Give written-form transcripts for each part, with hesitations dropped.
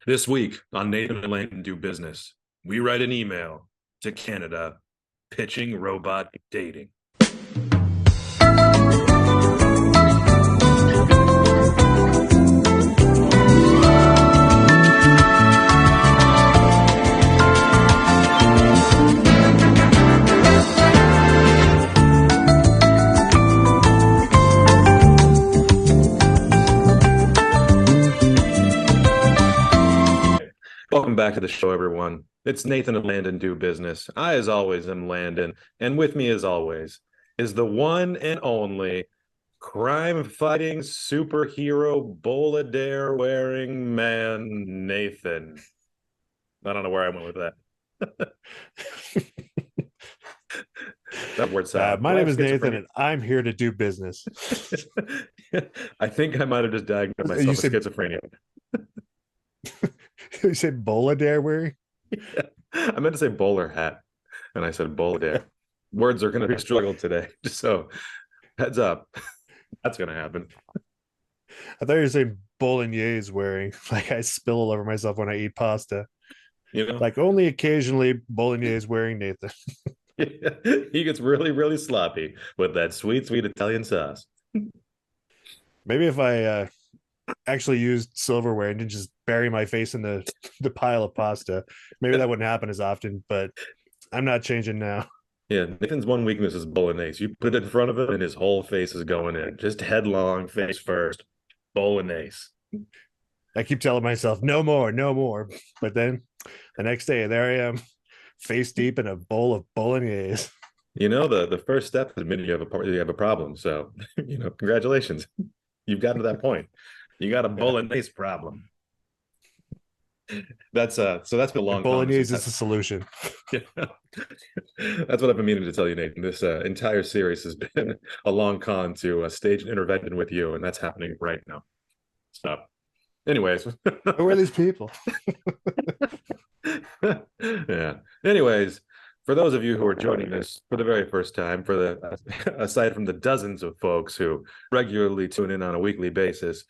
This week on Nathan and Landon Do Business, we write an email to Canada pitching robot dating. Welcome back to the show, everyone. It's Nathan and Landon Do Business. I, as always, am Landon, and with me, as always, is the one and only crime-fighting superhero Bolidare wearing man, Nathan. I don't know where I went with that. That word sound. My name is Nathan, and I'm here to do business. I think I might have just diagnosed myself You with said schizophrenia. you said Bolidare wearing? Yeah. I meant to say bowler hat, and I said Bolidare. Words are going to be a struggle today, so heads up. That's going to happen. I thought you were saying bolognese wearing. Like I spill all over myself when I eat pasta. You know, Like only occasionally bolognese wearing Nathan. he gets really, really sloppy with that sweet, sweet Italian sauce. Maybe if I actually used silverware and didn't just bury my face in the pile of pasta, maybe that wouldn't happen as often. But I'm not changing now. Yeah, Nathan's one weakness is bolognese. You put it in front of him, and his whole face is going in, just headlong, face first, bolognese. I keep telling myself no more, no more. But then the next day, there I am, face deep in a bowl of bolognese. You know, the first step is admitting you have a problem. So, congratulations, you've gotten to that point. You got a Yeah. bolognese problem. That's been a long Bolognese conversation. is the solution. Yeah. That's what I've been meaning to tell you, Nathan. This entire series has been a long con to stage an intervention with you, and that's happening right now. Stop. Anyways, Who are these people? yeah. Anyways, for those of you who are joining us for the very first time, for the aside from the dozens of folks who regularly tune in on a weekly basis,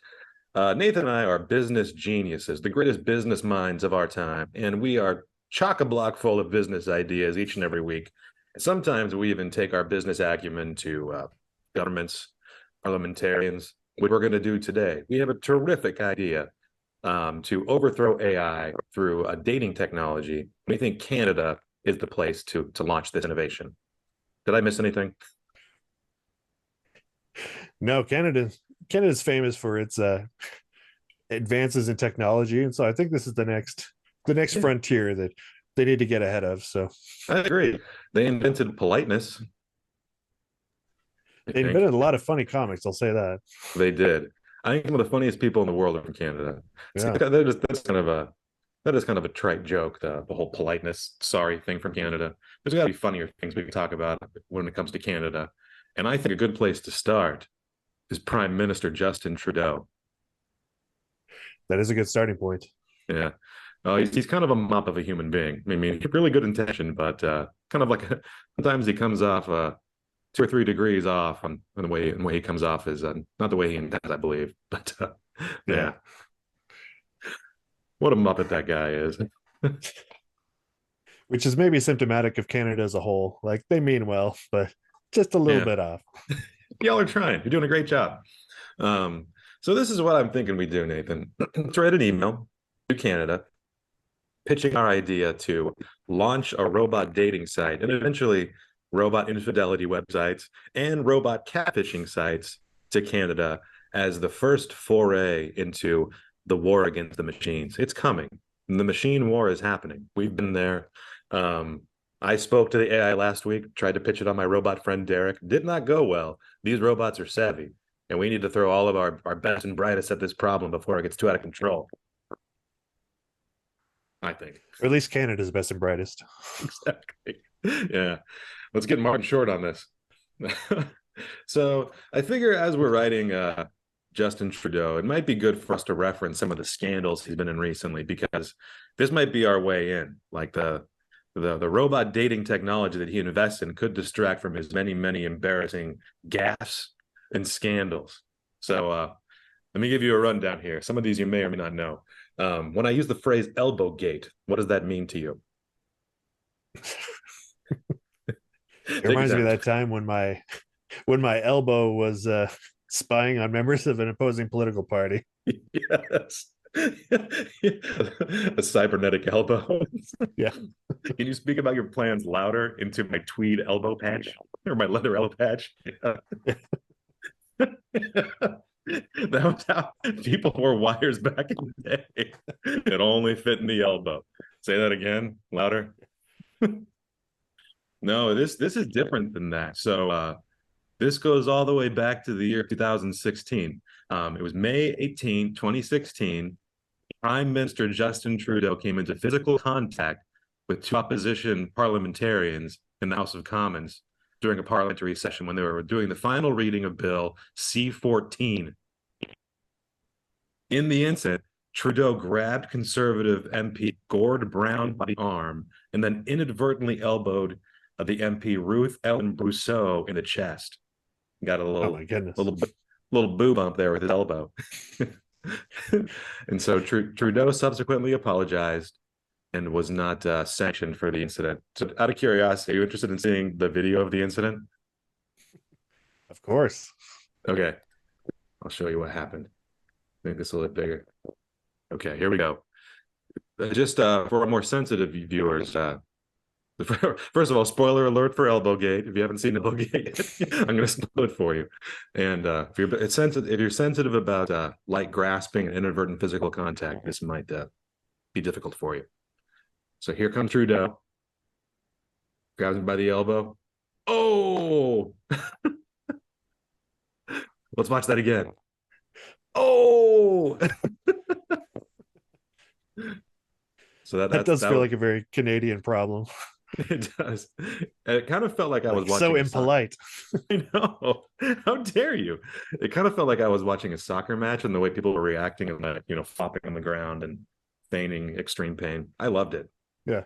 Nathan and I are business geniuses, the greatest business minds of our time, and we are chock-a-block full of business ideas each and every week. Sometimes we even take our business acumen to governments, parliamentarians, which we're going to do today. We have a terrific idea to overthrow AI through a dating technology. We think Canada is the place to launch this innovation. Did I miss anything? No, Canada's famous for its advances in technology, and so I think this is the next Yeah, frontier that they need to get ahead of. So I agree. They invented politeness. I they think invented a lot of funny comics. I'll say that. they did. I think some of the funniest people in the world are from Canada. See, Yeah, that is kind of a trite joke, the whole politeness, sorry thing from Canada. There's got to be funnier things we can talk about when it comes to Canada. And I think a good place to start is Prime Minister Justin Trudeau. that is a good starting point. Yeah. He's kind of a mop of a human being. I mean, really good intention, but kind of like sometimes he comes off 2 or 3 degrees off on the way he comes off is not the way he intends, I believe. But yeah, what a muppet that guy is. Which is maybe symptomatic of Canada as a whole. Like they mean well, but just a little Yeah, bit off. y'all are trying. You're doing a great job. So this is what I'm thinking we do, Nathan. Let's write an email to Canada, pitching our idea to launch a robot dating site and eventually robot infidelity websites and robot catfishing sites to Canada as the first foray into the war against the machines. It's coming. The machine war is happening. We've been there. Um, I spoke to the AI last week, tried to pitch it on my robot friend Derek. Did not go well. These robots are savvy, and we need to throw all of our best and brightest at this problem before it gets too out of control. I think. Or at least Canada's best and brightest. Exactly. Yeah. Let's get Martin Short on this. So I figure as we're writing Justin Trudeau, it might be good for us to reference some of the scandals he's been in recently because this might be our way in. Like the robot dating technology that he invests in could distract from his many, many embarrassing gaffes and scandals. So let me give you a rundown here. Some of these you may or may not know. When I use the phrase elbow gate, what does that mean to you? It Take your reminds me of time. that time when my elbow was spying on members of an opposing political party. Yes. A cybernetic elbow. Yeah. Can you speak about your plans louder into my tweed elbow patch or my leather elbow patch? That was how people wore wires back in the day. It only fit in the elbow. Say that again, louder. No, this is different than that. So this goes all the way back to the year 2016. It was May 18, 2016. Prime Minister Justin Trudeau came into physical contact with two opposition parliamentarians in the House of Commons during a parliamentary session when they were doing the final reading of Bill C-14. In the incident, Trudeau grabbed Conservative MP Gord Brown by the arm and then inadvertently elbowed the MP Ruth Ellen Brousseau in the chest. Got a Oh my goodness. little boo bump there with his elbow. And so Trudeau subsequently apologized and was not sanctioned for the incident. So, out of curiosity, are you interested in seeing the video of the incident? Of course. Okay, I'll show you what happened. Make this a little bit bigger. Okay, here we go. Just for more sensitive viewers, first of all, spoiler alert for Elbowgate. If you haven't seen Elbowgate, I'm going to spoil it for you. And if you're sensitive about light grasping and inadvertent physical contact, this might be difficult for you. So here comes Trudeau, grabs him by the elbow. Oh, let's watch that again. Oh, so That does feel like a very Canadian problem. It does. It kind of felt like I was watching so impolite. I know. How dare you? It kind of felt like I was watching a soccer match and the way people were reacting and like, flopping on the ground and feigning extreme pain. I loved it. Yeah.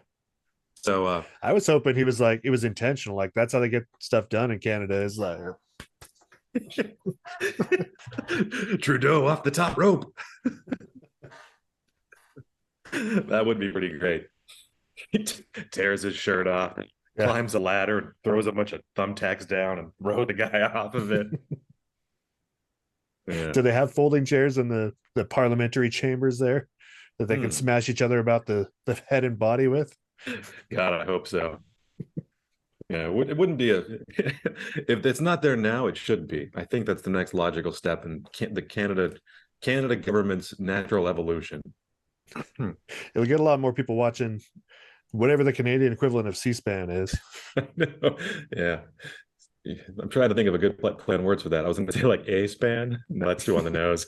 So I was hoping he was like, it was intentional. Like that's how they get stuff done in Canada is like Trudeau off the top rope. That would be pretty great. He tears his shirt off, climbs a ladder, and throws a bunch of thumbtacks down and throws the guy off of it. Yeah. Do they have folding chairs in the parliamentary chambers there that they can smash each other about the head and body with? God, I hope so. Yeah, it wouldn't be if it's not there now, it should be. I think that's the next logical step in the Canada government's natural evolution. It'll get a lot more people watching whatever the Canadian equivalent of C-SPAN is. Yeah. I'm trying to think of a good plan words for that. I was going to say like A-SPAN. No, that's too on the nose.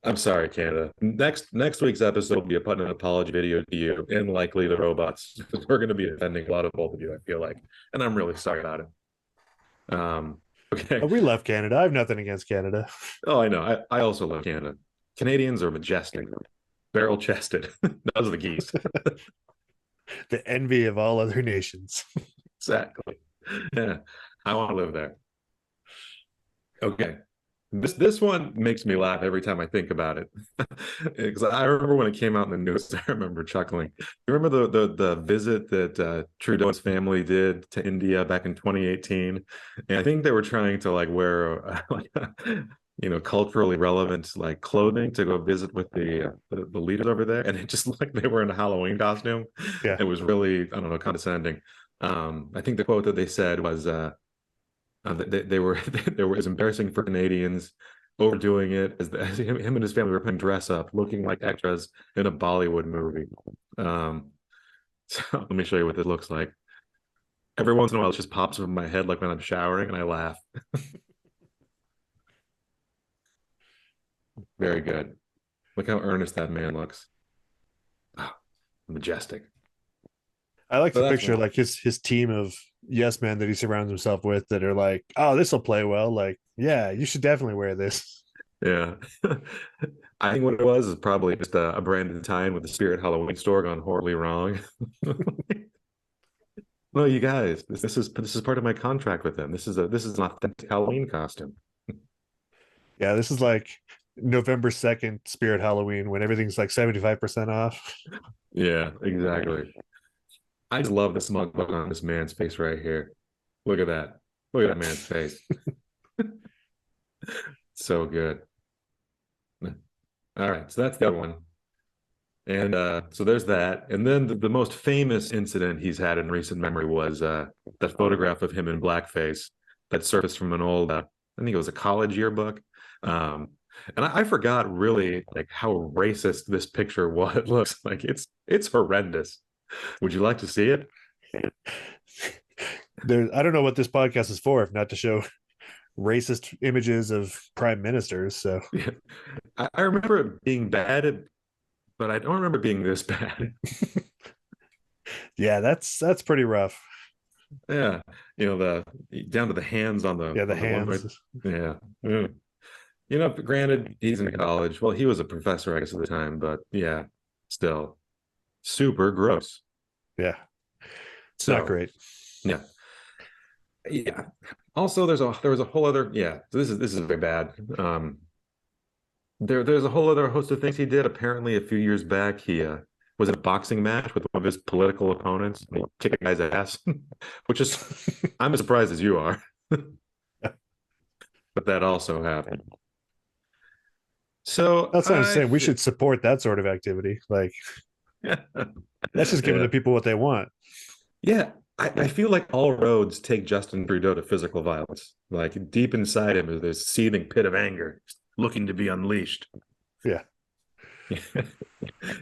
I'm sorry, Canada. Next week's episode will be an apology video to you and likely the robots. We're going to be offending a lot of both of you, I feel like. And I'm really sorry about it. Okay. Oh, we love Canada. I have nothing against Canada. Oh, I know. I also love Canada. Canadians are majestic, barrel-chested. Those are the geese. The envy of all other nations. Exactly. Yeah, I want to live there. Okay. This one makes me laugh every time I think about it. Because I remember when it came out in the news, I remember chuckling. You remember the visit that Trudeau's family did to India back in 2018? And I think they were trying to like wear culturally relevant like clothing to go visit with the leaders over there, and it just like they were in a Halloween costume. Yeah, it was really, I don't know, condescending. I think the quote that they said was they were as embarrassing for Canadians, overdoing it as him and his family were playing dress up, looking like extras in a Bollywood movie. So let me show you what this looks like. Every once in a while, it just pops up in my head, like when I'm showering, and I laugh. Very good. Look how earnest that man looks. Oh, majestic. I like to picture like his team of yes men that he surrounds himself with that are like, oh, this will play well. Like, yeah, you should definitely wear this. Yeah. I think what it was is probably just a branded tie-in with the Spirit Halloween store gone horribly wrong. No, you guys, this is part of my contract with them. This is an authentic Halloween costume. Yeah, this is like November 2nd Spirit Halloween when everything's like 75% off. Yeah, exactly. I just love the smug look on this man's face right here. Look at that. Look at that man's face. So good. All right, so that's the other one. And so there's that. And then the most famous incident he's had in recent memory was that photograph of him in blackface that surfaced from an old, I think it was a college yearbook. Um, and I forgot really like how racist this picture was. It looks like it's horrendous. Would you like to see it? I don't know what this podcast is for, if not to show racist images of prime ministers. So Yeah. I remember it being bad, but I don't remember it being this bad. yeah, that's pretty rough. Yeah, the down to the hands on the Yeah, the one right. hands. Yeah. Mm. Granted, he's in college. Well, he was a professor, I guess, at the time, but yeah, still super gross. Yeah, it's not So great. yeah, yeah. Also, there was a whole other So this is very bad. There's a whole other host of things he did. Apparently, a few years back, he was in a boxing match with one of his political opponents. And he kicked a guy's ass, which is I'm as surprised as you are. But that also happened. So That's what I'm saying. We should support that sort of activity. Like that's just giving yeah. the people what they want. Yeah, I feel like all roads take Justin Trudeau to physical violence. Like deep inside him is this seething pit of anger looking to be unleashed. Yeah. He's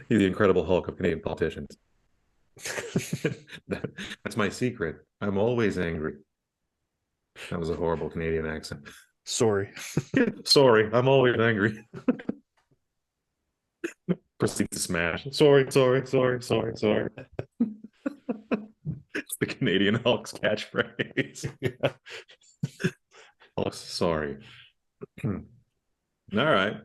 the Incredible Hulk of Canadian politicians. That's my secret. I'm always angry. That was a horrible Canadian accent. Sorry. Sorry, I'm always angry. Proceed to smash. Sorry, sorry, sorry, sorry, sorry. It's the Canadian Hulk's catchphrase. Yeah. Oh, sorry. All right.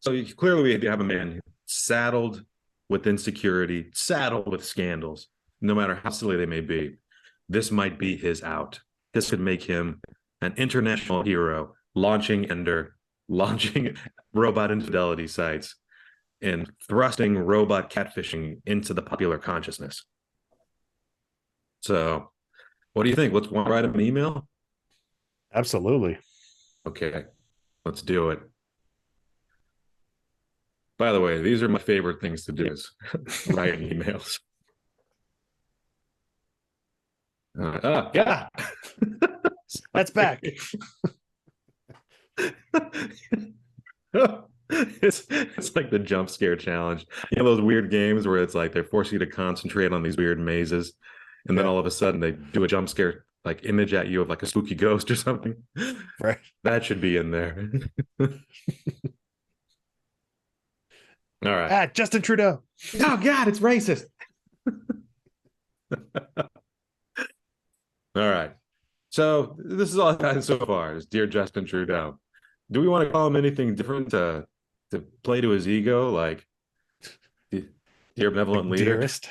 So clearly we have a man saddled with insecurity, saddled with scandals, no matter how silly they may be. This might be his out. This could make him an international hero, launching robot infidelity sites and thrusting robot catfishing into the popular consciousness. So what do you think? Let's write him an email? Absolutely. Okay, let's do it. By the way, these are my favorite things to do is writing emails. Yeah. That's back. It's like the jump scare challenge. Those weird games where it's like they force you to concentrate on these weird mazes, and then all of a sudden they do a jump scare like image at you of like a spooky ghost or something. Right. That should be in there. All right. Justin Trudeau. Oh God, it's racist. All right. So this is all I've gotten so far is Dear Justin Trudeau. Do we want to call him anything different to play to his ego? Like Dear Benevolent Leader? Dearest.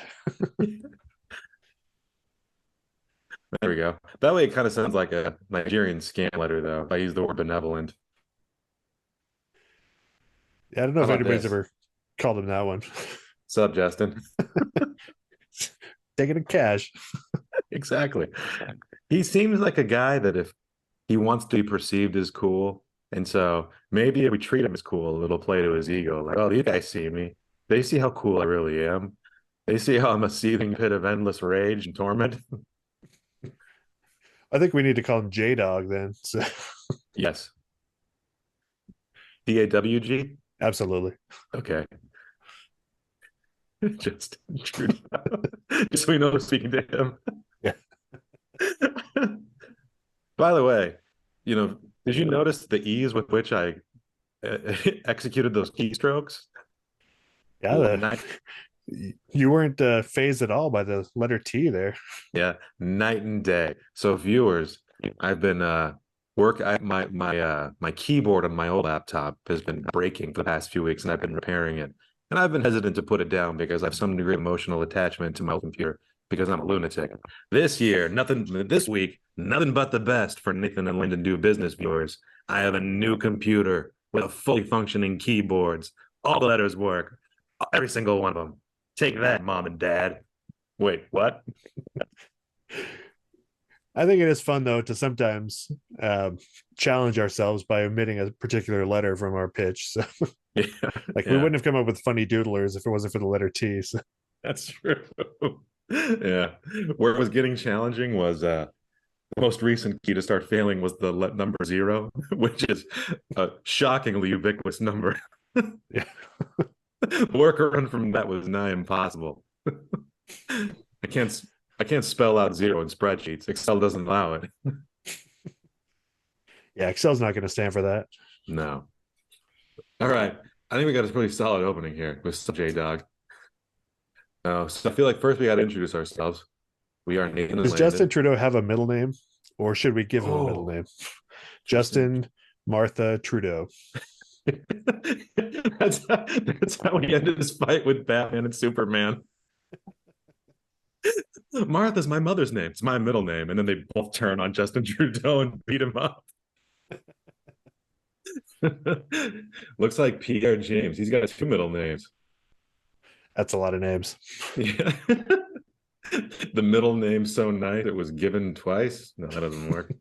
There we go. That way it kind of sounds like a Nigerian scam letter, though, if I use the word benevolent. Yeah, I don't know How if about anybody's this? ever called him that one. What's up, Justin? Taking it cash. Exactly. He seems like a guy that if he wants to be perceived as cool, and so maybe if we treat him as cool, it'll play to his ego. Like, oh, these guys see me. They see how cool I really am. They see how I'm a seething pit of endless rage and torment. I think we need to call him J-Dawg then. So. Yes. DAWG? Absolutely. Okay. Just Trudeau. Just so we know we're speaking to him. Yeah. By the way, did you notice the ease with which I executed those keystrokes? Yeah. You weren't phased at all by the letter T there. Yeah, night and day. So viewers, I've been my keyboard on my old laptop has been breaking for the past few weeks, and I've been repairing it. And I've been hesitant to put it down because I have some degree of emotional attachment to my computer because I'm a lunatic. This week, nothing but the best for Nathan and Landon Do Business viewers. I have a new computer with fully functioning keyboards. All the letters work. Every single one of them. Take that, mom and dad. Wait, what? I think it is fun though to sometimes challenge ourselves by omitting a particular letter from our pitch. So, Yeah, like, we yeah, wouldn't have come up with funny doodlers if it wasn't for the letter T. So. that's true. Yeah, where it was getting challenging was the most recent key to start failing was the number 0, which is a shockingly ubiquitous number. Yeah, The workaround from that was nigh impossible. I can't I can't spell out 0 in spreadsheets. Excel doesn't allow it. yeah. Excel's not going to stand for that. No. All right. I think we got a pretty solid opening here with J-Dawg. So I feel like first we got to introduce ourselves. We are Nathan and Does Justin Landon. Trudeau have a middle name, or should we give him a middle Oh, name? Justin. Justin Martha Trudeau. That's how he ended his fight with Batman and Superman. Martha's my mother's name. It's my middle name. And then they both turn on Justin Trudeau and beat him up. Looks like Pierre James. He's got 2 middle names. That's a lot of names. Yeah. The middle name so nice it was given twice. No, that doesn't work.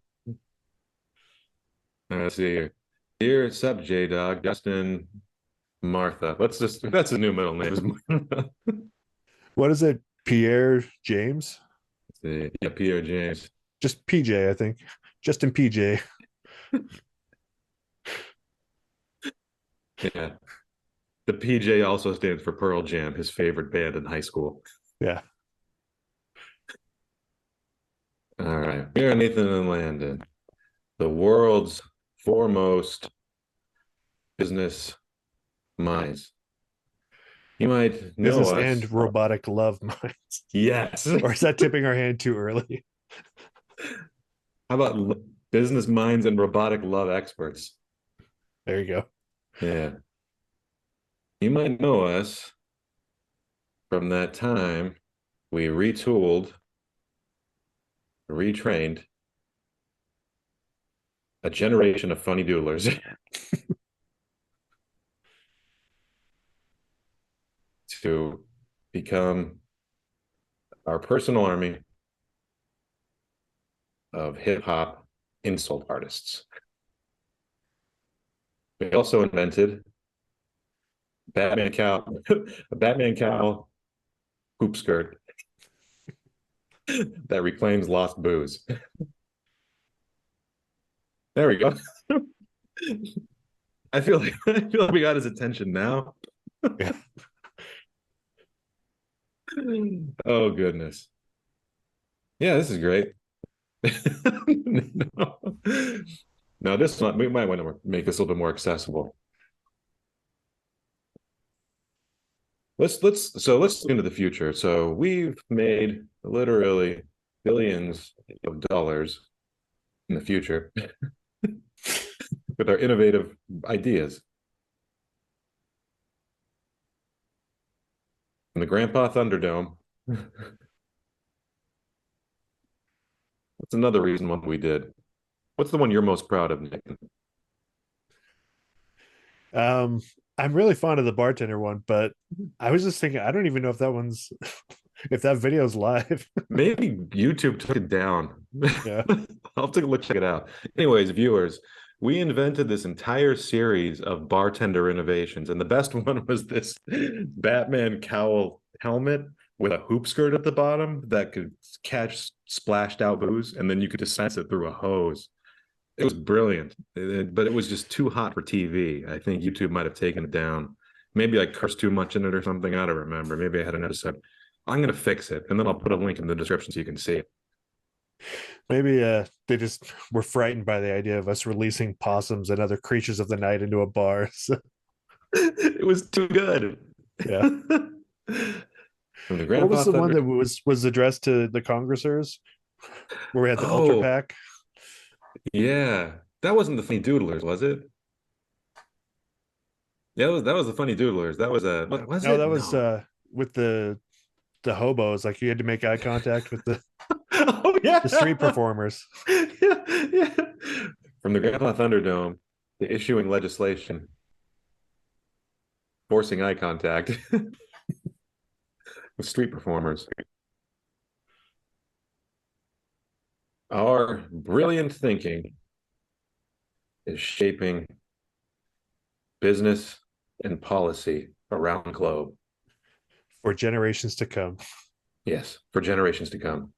Let's see here. Dear sub J-Dawg, Justin Martha. That's a new middle name. What is it? Pierre James? Yeah, Pierre James. Just PJ, I think. Justin PJ. Yeah. The PJ also stands for Pearl Jam, his favorite band in high school. Yeah. All right. We are Nathan and Landon, the world's foremost business minds. You might know Business us. and robotic love minds. Yes. Or is that tipping our hand too early? How about business minds and robotic love experts? There you go. Yeah. You might know us from that time we retooled, retrained a generation of funny doodlers to become our personal army of hip hop insult artists. We also invented Batman cow, a Batman cowl hoop skirt that reclaims lost booze. There we go. I feel like we got his attention now. Yeah. Oh goodness. Yeah, this is great. No. No, this one we might want to make this a little bit more accessible. Let's look into the future. So we've made literally billions of dollars in the future with our innovative ideas. And the Grandpa Thunderdome. That's another reason why we did. What's the one you're most proud of, Nick? I'm really fond of the bartender one, but I was just thinking, I don't even know if that one's if that video's live. Maybe YouTube took it down. Yeah. I'll take a look, check it out. Anyways, viewers, we invented this entire series of bartender innovations, and the best one was this Batman cowl helmet with a hoop skirt at the bottom that could catch splashed out booze, and then you could dispense it through a hose. It was brilliant, but it was just too hot for TV. I think YouTube might have taken it down. Maybe I cursed too much in it or something. I don't remember. Maybe I had an episode. I'm going to fix it, and then I'll put a link in the description so you can see it. Maybe they just were frightened by the idea of us releasing possums and other creatures of the night into a bar. So, It was too good. yeah. From the What Grandpa was the one Thunder. that was addressed to the congressers where we had the ultra Oh, pack? yeah. That wasn't the Funny Doodlers, was it? Yeah, that was the Funny Doodlers. That was a what was No, it? that was No. with the hobos. Like, you had to make eye contact with Oh yeah. the street performers. Yeah, yeah. From the Grandpa Thunderdome, to issuing legislation forcing eye contact with street performers. Our brilliant thinking is shaping business and policy around the globe. For generations to come. Yes, for generations to come.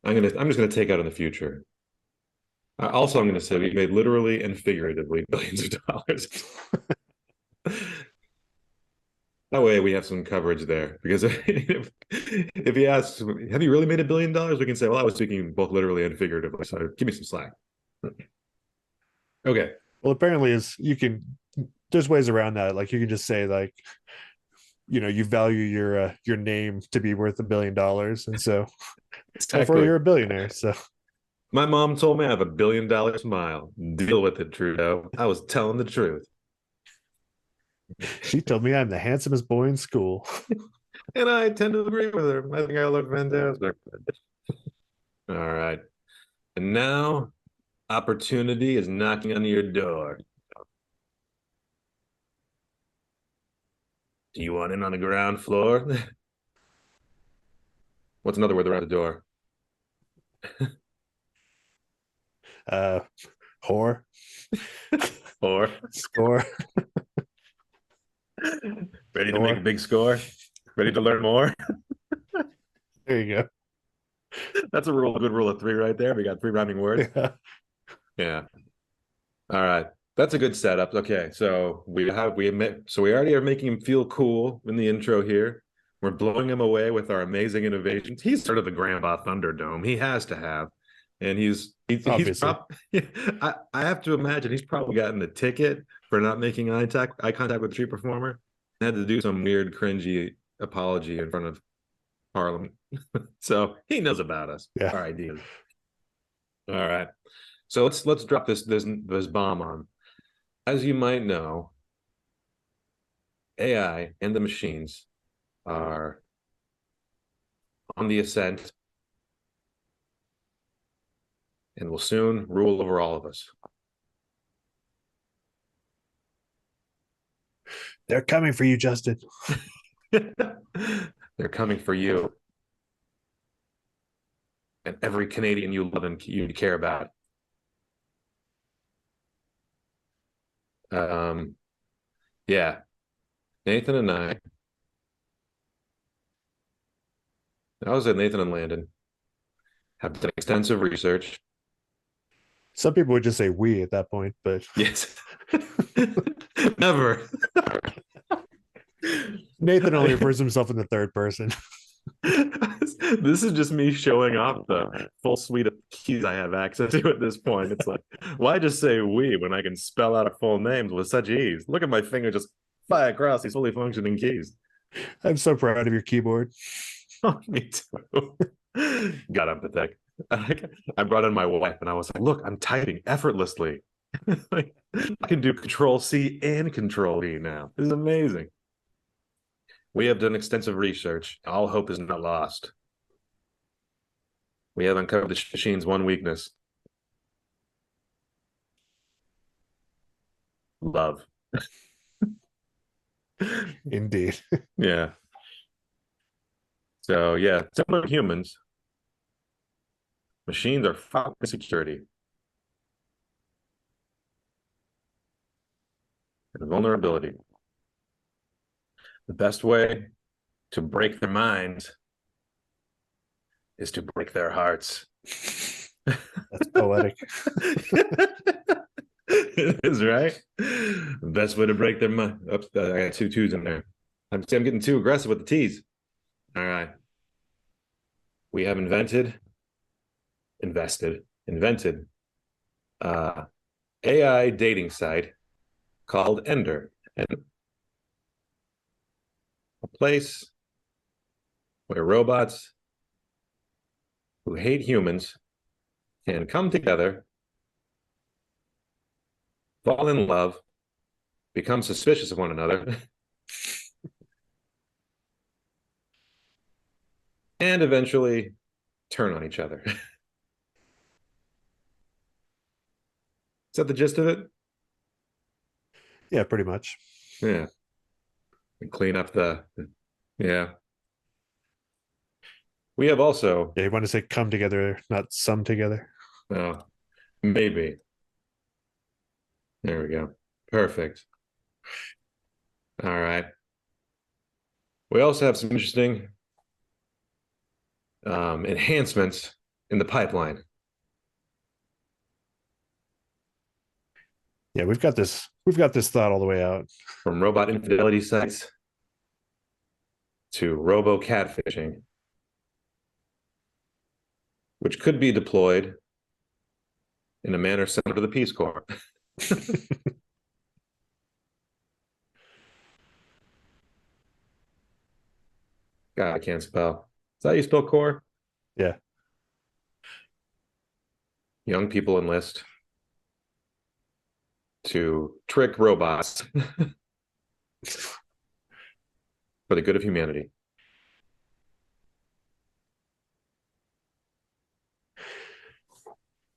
I'm just gonna take out in the future. Also, I'm gonna say we made literally and figuratively billions of dollars. That way we have some coverage there. Because if he asks, have you really made $1 billion? We can say, well, I was speaking both literally and figuratively. So give me some slack. Okay. Well, apparently is you can there's ways around that. Like you can just say like, you value your name to be worth $1 billion. And so therefore Exactly. you're a billionaire. So My mom told me I have $1 billion smile. Deal with it, Trudeau. I was telling the truth. she told me I'm the handsomest boy in school. And I tend to agree with her. I think I look fantastic. All right. And now opportunity is knocking on your door. Do you want in on the ground floor? What's another word around the door? Uh whore. Or Score. ready to make a Score. big score? Ready to learn more? There you go. That's a good rule of three right there. We got three rhyming words. Yeah. Yeah. All right. That's a good setup. Okay. So we already are making him feel cool in the intro here. We're blowing him away with our amazing innovations. He's sort of the Grandpa Thunderdome. He has to have. And he's Obviously. probably I have to imagine he's probably gotten a ticket for not making eye contact with the street performer and had to do some weird cringy apology in front of Parliament. So he knows about us, Yeah. our ideas. All right. So let's drop this bomb on. As you might know, AI and the machines are on the ascent and will soon rule over all of us. They're coming for you, Justin. They're coming for you and every Canadian you love and you care about. Yeah, Nathan and I was at Nathan and Landon, have done extensive research. Some people would just say we at that point, but Yes, never. Nathan only refers to himself in the third person. This is just me showing off the full suite of keys I have access to at this point. It's like, why just say we when I can spell out a full names with such ease? Look at my finger just fly across these fully functioning keys. I'm so proud of your keyboard. Oh, me too. God, I'm pathetic. I brought in my wife and I was like, look, I'm typing effortlessly. Like, I can do Control C and Control V now. This is amazing. We have done extensive research. All hope is not lost. We have uncovered the machine's one weakness: love. Indeed. Yeah. So, yeah, similar to humans, machines are fucking security and vulnerability. The best way to break their minds is to break their hearts. That's poetic. It is, right? The best way to break their mind. Oops, I got two twos in there. I'm getting too aggressive with the T's. All right. We have invented AI dating site called Ender, and a place where robots who hate humans can come together, fall in love, become suspicious of one another, and eventually turn on each other. Is that the gist of it? Yeah, pretty much. Yeah. And clean up the yeah. We have also Yeah, you want to say come together, not some together. uh, maybe. There we go. Perfect. All right. We also have some interesting enhancements in the pipeline Yeah, we've got this thought all the way out. from robot infidelity sites to robo catfishing, which could be deployed in a manner similar to the Peace Corps. God, I can't spell. Is that how you spell Corps? Yeah. Young people enlist to trick robots for the good of humanity.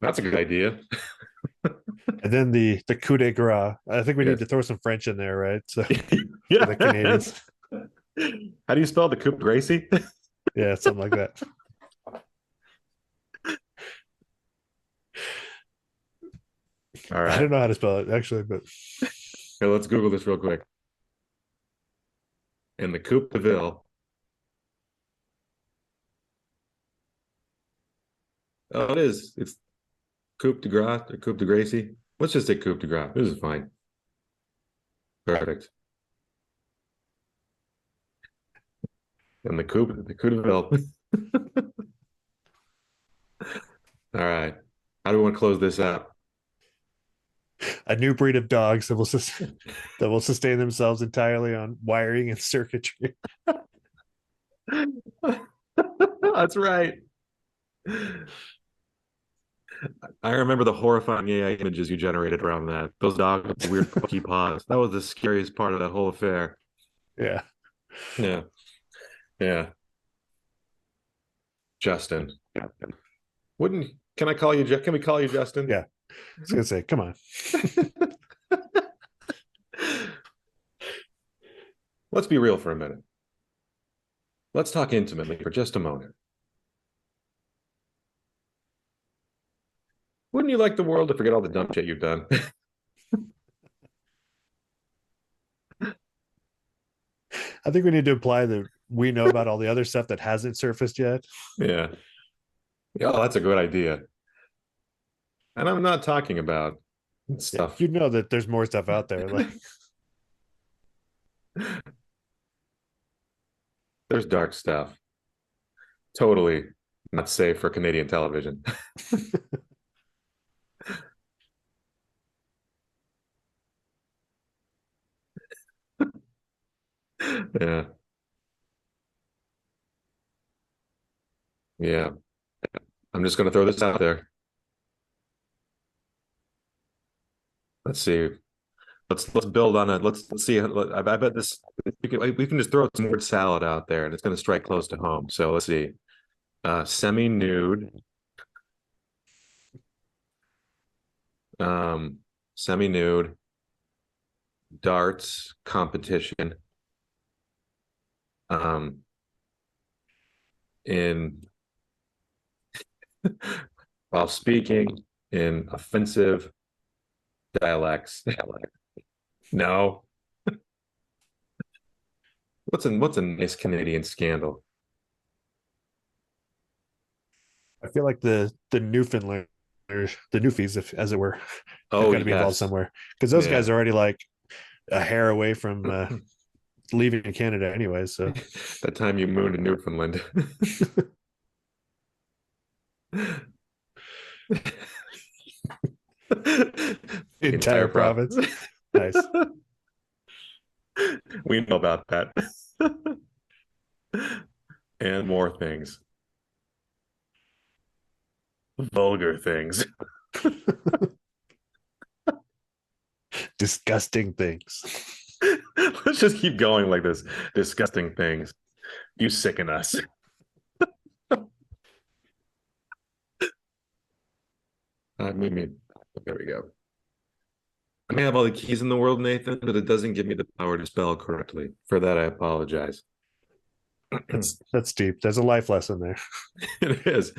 That's a good idea. And then the coup de grace. I think we need Yes. to throw some French in there, right? So for the Canadians. Yes. How do you spell the coup de Gracie? Yeah, something like that. All I right. don't know how to spell it actually, but Here, let's Google this real quick. And the Coupe de Ville. Oh, it is. It's Coupe de Gras or Coupe de Gracie. Let's just say Coupe de Gras. This is fine. Perfect. And the Coupe de Ville. All right. How do we want to close this out? a new breed of dogs that will sustain themselves entirely on wiring and circuitry. That's right. I remember the horrifying AI images you generated around that. Those dogs with the weird pokey paws. That was the scariest part of that whole affair. Yeah. Yeah. Yeah. Justin. Wouldn't can I call you can we call you Justin? Yeah. I was gonna say, come on. Let's be real for a minute. Let's talk intimately for just a moment. Wouldn't you like the world to forget all the dumb shit you've done? I think we need to imply that we know about all the other stuff that hasn't surfaced yet. Yeah. Oh, that's a good idea. And I'm not talking about stuff. You know that there's more stuff out there. Like, There's dark stuff. Totally not safe for Canadian television. Yeah. Yeah. I'm just going to throw this out there. Let's see. Let's build on it. Let's see. I bet this we can just throw some word salad out there, and it's going to strike close to home. So let's see. Semi-nude, um, semi-nude darts competition, um, in while speaking in offensive dialects. No. What's a nice Canadian scandal? I feel like the Newfoundlanders, the Newfies, if as it were, have Oh got to be involved yes. somewhere because those Yeah. guys are already like a hair away from leaving Canada anyway. So That time you mooned in Newfoundland. The entire entire province. province. Nice. We know about that. And more things. Vulgar things. Disgusting things. Let's just keep going like this. Disgusting things. You sicken us. Maybe. There we go. I may have all the keys in the world, Nathan, but it doesn't give me the power to spell correctly. For that, I apologize. That's deep. There's a life lesson there. It is.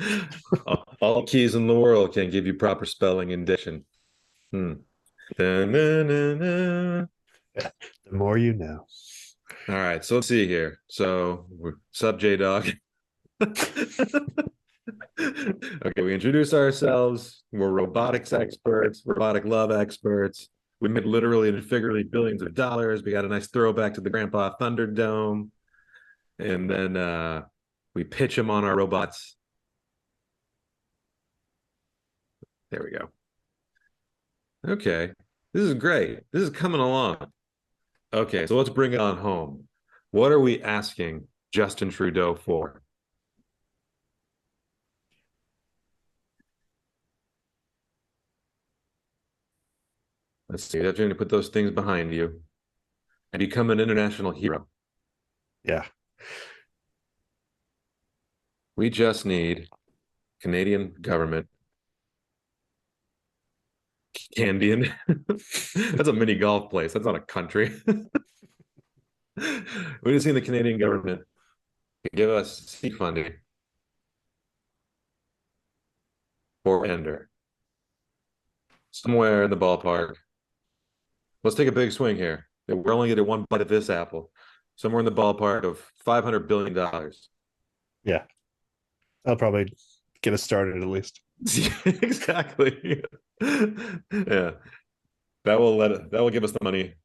All keys in the world can give you proper spelling and diction. Hmm. Da-na-na-na. Yeah. The more you know. All right, so let's see here. So, sub J-Dawg. Okay, we introduce ourselves. We're robotics experts, robotic love experts. We made literally and figuratively billions of dollars. We got a nice throwback to the Grandpa Thunderdome. And then we pitch them on our robots. There we go. Okay, this is great. This is coming along. Okay, so let's bring it on home. What are we asking Justin Trudeau for? Let's see. That's going to put those things behind you and become an international hero. Yeah. We just need Canadian government Candian. That's a mini golf place. That's not a country. We just need the Canadian government to give us seed funding for Ender somewhere in the ballpark. Let's take a big swing here. We're only getting one bite of this apple. Somewhere in the ballpark of $500 billion. Yeah. That'll probably get us started at least. Exactly. Yeah. That will give us the money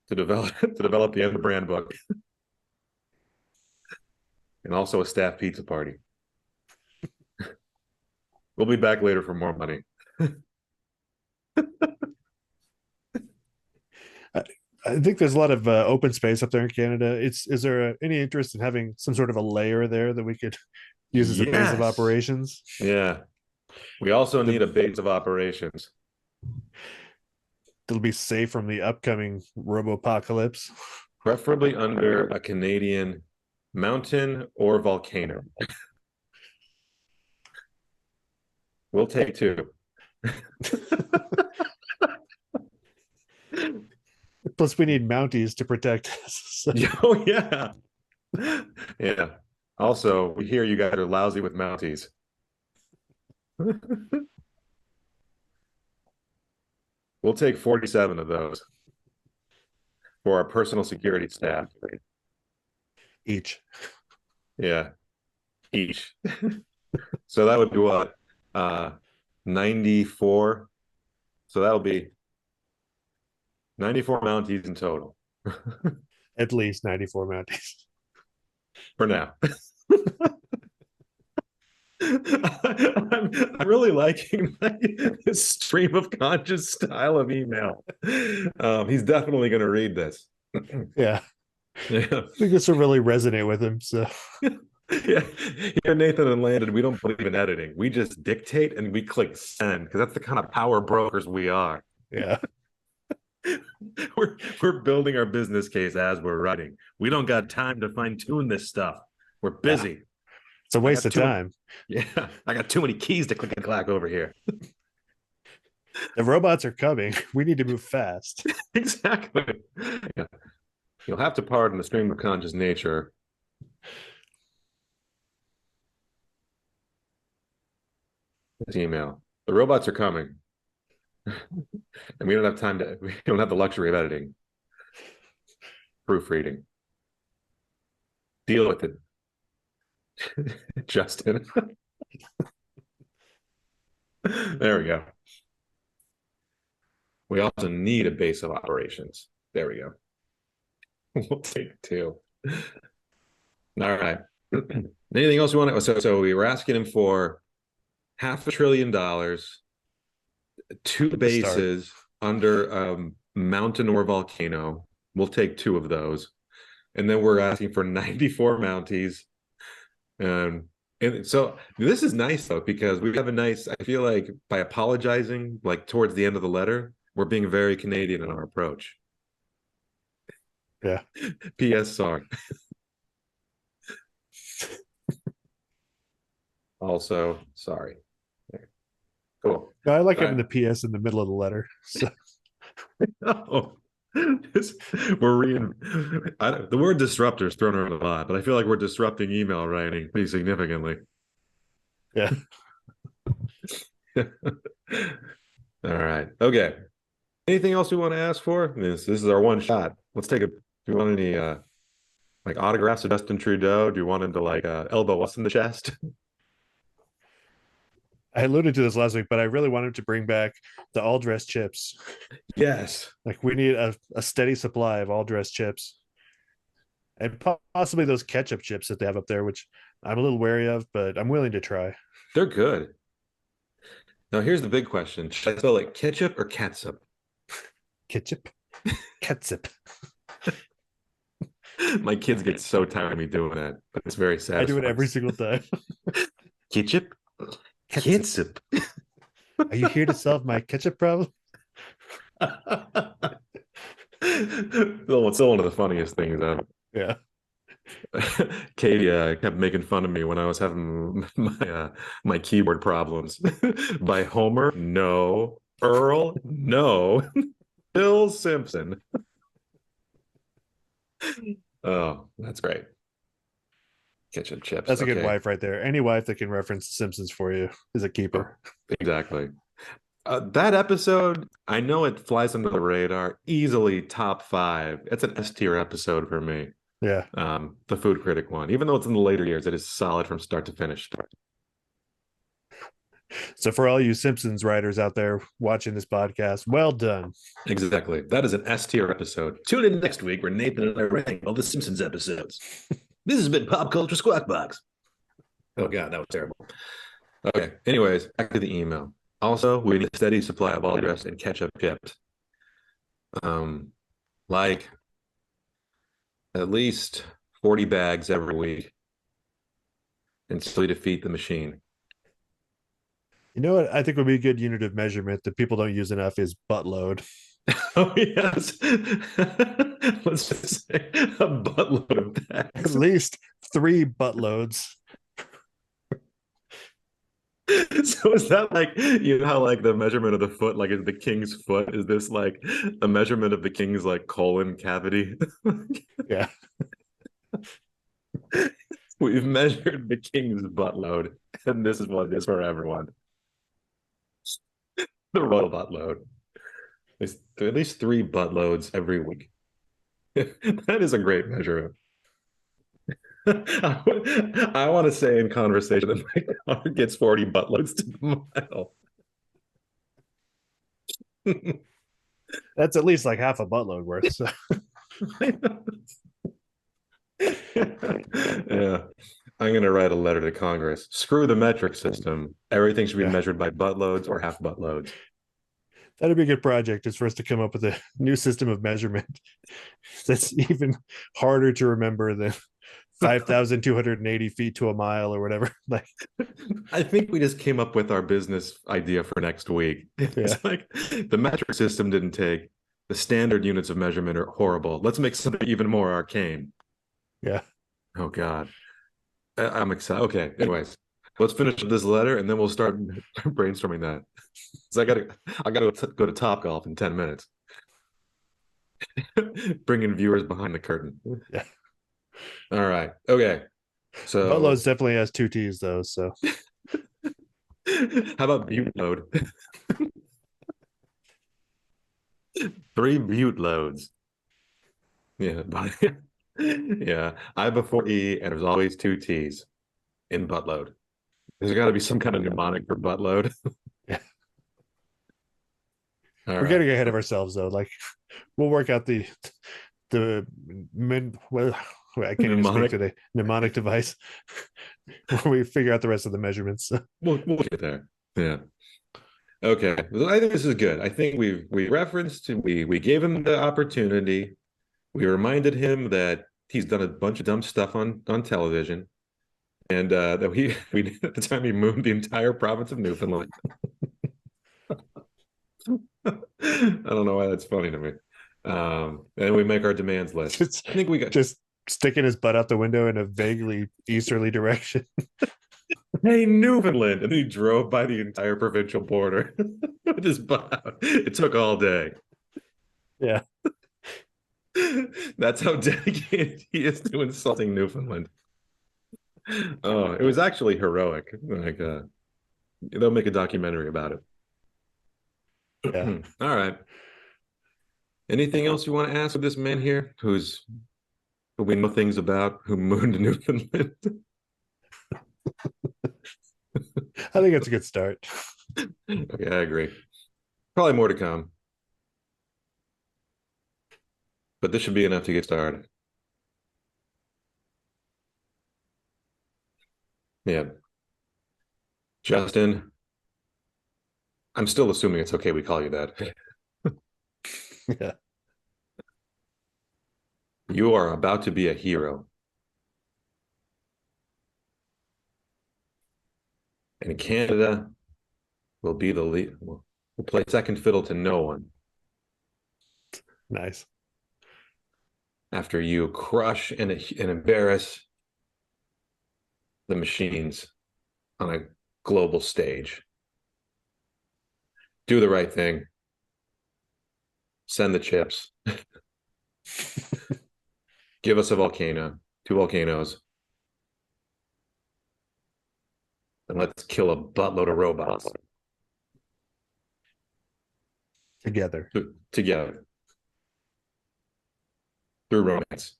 to develop the Ender brand book and also a staff pizza party. We'll be back later for more money. I think there's a lot of open space up there in Canada. Is there any interest in having some sort of a layer there that we could use as a base of Yes. operations? Yeah. We also The, need a base of operations. that'll be safe from the upcoming robo-apocalypse. Preferably under a Canadian mountain or volcano. We'll take two. Plus, we need Mounties to protect us. So, Oh, yeah. Yeah. Also, we hear you guys are lousy with Mounties. We'll take 47 of those for our personal security staff. each. Yeah, each. So that would be what? 94. So that'll be 94 Mounties in total At least 94 Mounties. for now. I'm really liking this stream of conscious style of email. He's definitely going to read this. Yeah. Yeah. I think this will really resonate with him. So, Yeah. Here, Nathan and Landon, we don't believe in editing. We just dictate and we click send because that's the kind of power brokers we are. yeah. We're building our business case as we're writing. We don't got time to fine tune this stuff. We're busy. Yeah. It's a waste of time. Yeah, I got too many keys to click and clack over here. The robots are coming. We need to move fast. Exactly. Yeah. You'll have to pardon the stream of conscious nature. This email. The robots are coming. And we don't have time to, we don't have the luxury of editing. Proofreading. Deal with it. Justin. There we go. We also need a base of operations. There we go. We'll take two. All right. Anything else you want to? So we were asking him for $500 billion, two bases under a mountain or volcano. We'll take two of those. And then we're asking for 94 Mounties. And so this is nice though, because we have a nice, I feel like by apologizing, like towards the end of the letter, we're being very Canadian in our approach. Yeah. P.S. Sorry. Also, sorry. Cool. I like having the PS in the middle of the letter. So. No. The word disruptor is thrown around a lot, but I feel like we're disrupting email writing pretty significantly. Yeah. All right. Okay. Anything else you want to ask for? This is our one shot. Let's take a. Do you want any like autographs of Justin Trudeau? Do you want him to like elbow us in the chest? I alluded to this last week, but I really wanted to bring back the all dress chips. Yes. Like we need a steady supply of all dress chips. And possibly those ketchup chips that they have up there, which I'm a little wary of, but I'm willing to try. They're good. Now here's the big question. Should I spell it ketchup or catsup? Ketchup, ketchup. My kids get so tired of me doing that, but it's very I satisfying. do it every single time. Ketchup? Ketchup. Are you here to solve my ketchup problem? It's still one of the funniest things ever. Yeah. Katie kept making fun of me when I was having my keyboard problems. By Homer, no. Earl, no. Bill Simpson. Oh, that's great. Ketchup chips. That's a Okay. good wife right there. Any wife that can reference The Simpsons for you is a keeper. Exactly. That episode, I know it flies under the radar, easily top 5. It's an S tier episode for me. Yeah. The Food Critic one. Even though it's in the later years, it is solid from start to finish. So for all you Simpsons writers out there watching this podcast, well done. Exactly. That is an S tier episode. Tune in next week where Nathan and I rank all the Simpsons episodes. This has been Pop Culture Squawk Box. Oh God, that was terrible. Okay. Anyways, back to the email. Also, we need a steady supply of all dressed and ketchup chips. Like at least 40 bags every week, and slowly defeat the machine. You know what I think would be a good unit of measurement that people don't use enough is buttload. Oh yes. Let's just say a buttload of At bags. least 3 buttloads. So is that like, you know how like the measurement of the foot, like is the king's foot? Is this like the measurement of the king's like colon cavity? Yeah. We've measured the king's buttload, and this is what it is for everyone. The royal buttload. There's at least 3 buttloads every week. That is a great measurement. I want to say in conversation that my car gets 40 buttloads to the mile. That's at least like half a buttload worth. So. Yeah. I'm going to write a letter to Congress. Screw the metric system. Everything should be measured by buttloads or half buttloads. That'd be a good project, is for us to come up with a new system of measurement that's even harder to remember than 5,280 feet to a mile or whatever. Like, I think we just came up with our business idea for next week. It's like the metric system didn't take. The standard units of measurement are horrible. Let's make something even more arcane. Yeah. Oh God. I'm excited. Okay. Anyways, let's finish this letter and then we'll start brainstorming that. So I gotta go to Topgolf in 10 minutes. Bringing viewers behind the curtain. Yeah. All right. Okay. So buttloads definitely has 2 T's though. So how about butte load? 3 butte loads. Yeah. Yeah. I before E, and there's always 2 T's in buttload. There's got to be some kind of mnemonic for buttload. Yeah. We're getting ahead of ourselves though. Like, we'll work out the well, I can't even speak today. Mnemonic device where we figure out the rest of the measurements. We'll get there. Yeah. Okay. I think this is good. I think we referenced, we gave him the opportunity. We reminded him that he's done a bunch of dumb stuff on television, and that we at the time he moved the entire province of Newfoundland. I don't know why that's funny to me. And we make our demands list. I think we got just sticking his butt out the window in a vaguely easterly direction. Hey, Newfoundland, and he drove by the entire provincial border with his butt out. It took all day. Yeah. That's how dedicated he is to insulting Newfoundland. Oh, it was actually heroic. Like, they'll make a documentary about Yeah. it. All right. Anything else you want to ask of this man here, who we know things about, who mooned Newfoundland? I think it's a good start. Okay, I agree. Probably more to come, but this should be enough to get started. Yeah, Justin, I'm still assuming it's okay we call you that. Yeah. You are about to be a hero. And Canada will be the lead. Will play second fiddle to no one Nice. after you crush and embarrass the machines on a global stage. Do the right thing. Send the chips. Give us a volcano, two volcanoes, and let's kill a buttload of robots Together. together through romance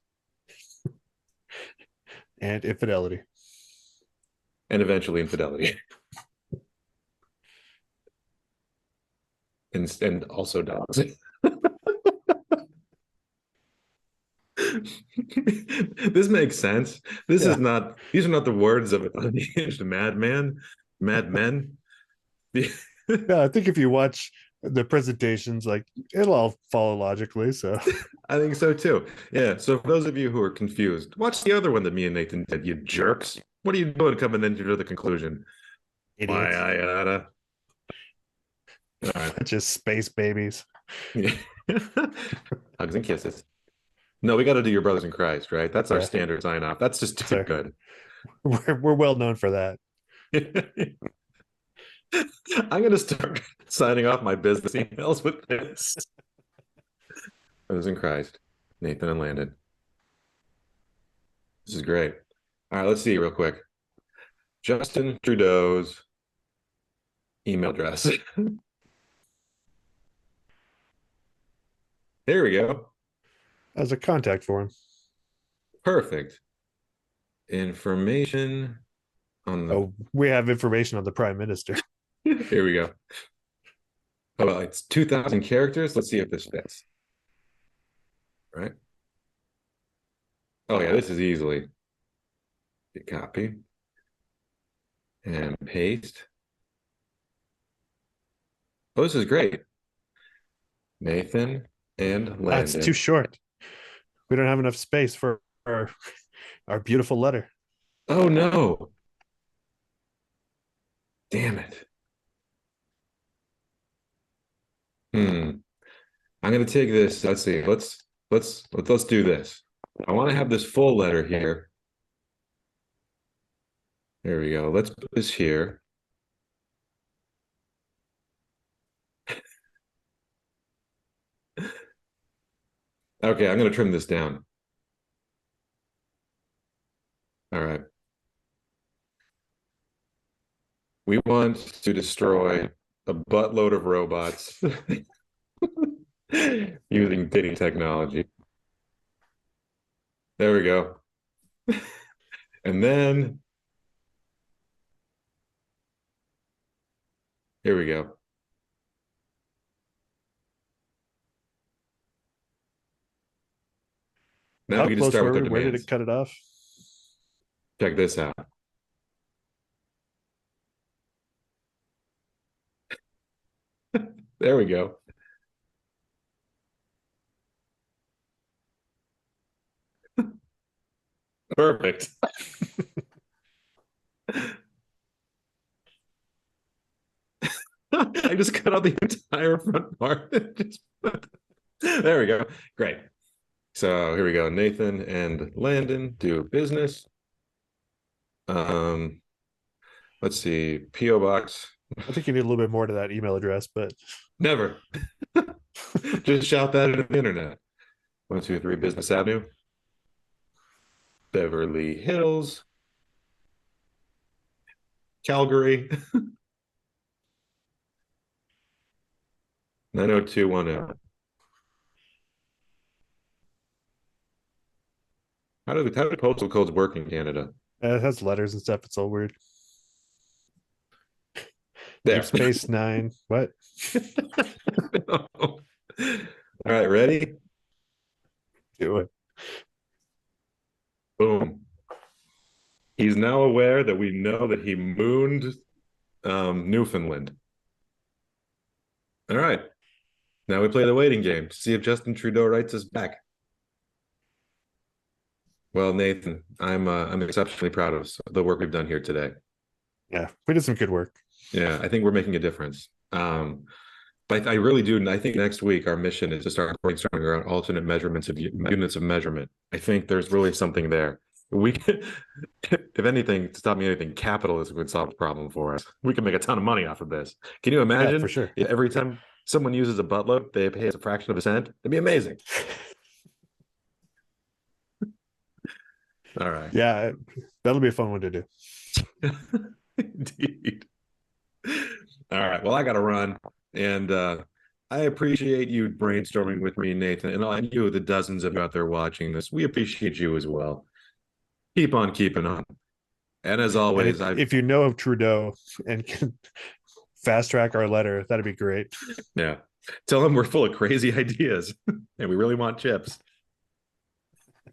And infidelity. and eventually infidelity. And also dogs. This makes sense. This Yeah. is not, these are not the words of an unhinged madman, madmen. Yeah. I think if you watch the presentations, like it'll all follow logically. So I think so too. Yeah. So for those of you who are confused, watch the other one that me and Nathan did, you jerks. What are you doing coming into the conclusion? Why idiots. I oughta. All right. Just space babies. Yeah. Hugs and kisses. No, we got to do your brothers in Christ, right? That's our Yeah. standard sign off. That's just too So good. we're well known for that. I'm going to start signing off my business emails with this. Brothers in Christ, Nathan and Landon. This is great. All right, let's see real quick. Justin Trudeau's email address. There we go. As a contact form. Perfect. Information on the. Oh, we have information on the prime minister. Here we go. Oh, well, it's 2,000 characters. Let's see if this fits. Right. Oh, yeah, this is easily. Copy and paste. Oh, this is great. Nathan and That's Landon. too short. We don't have enough space for our beautiful letter. Oh no. Damn it. I'm gonna take this. Let's see. Let's do this. I want to have this full letter here. There we go. Let's put this here. Okay, I'm gonna trim this down. All right. We want to destroy a buttload of robots using bidding technology. There we go. And then here we go. Now How we can just close start were with our we? Where did demands. it cut it off? Check this out. There we go. Perfect. I just cut out the entire front part. There we go. Great. So here we go. Nathan and Landon do business. Um, let's see. PO box. I think you need a little bit more to that email address, but Never. Just shout that into the internet. 123 Business Avenue, Beverly Hills, Calgary, 90210. How do postal codes work in Canada? It has letters and stuff. It's all weird. Deep There. Space Nine. What? All right, ready? Do it. Boom. He's now aware that we know that he mooned Newfoundland. All right. Now we play the waiting game to see if Justin Trudeau writes us back. Well, Nathan, I'm exceptionally proud of the work we've done here today. Yeah, we did some good work. Yeah, I think we're making a difference. But I really do. And I think next week our mission is to start brainstorming around alternate measurements of units of measurement. I think there's really something there. We, if anything, to stop me anything, capitalism would solve the problem for us. We can make a ton of money off of this. Can you Yeah, for imagine sure. if every time someone uses a buttload, they pay us a fraction of a cent? That'd be amazing. All right. Yeah, that'll be a fun one to do. Indeed. All right. Well, I got to run. And I appreciate you brainstorming with me, Nathan, and you, the dozens of you out there watching this. We appreciate you as well. Keep on keeping on. And as always, if you know of Trudeau and can fast track our letter, that'd be great. Yeah. Tell him we're full of crazy ideas and we really want chips.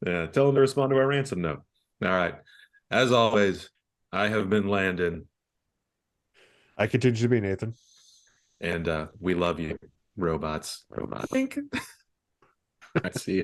Yeah. Tell him to respond to our ransom note. All right. As always, I have been Landon. I continue to be Nathan. And we love you, robots. Robot. I see ya.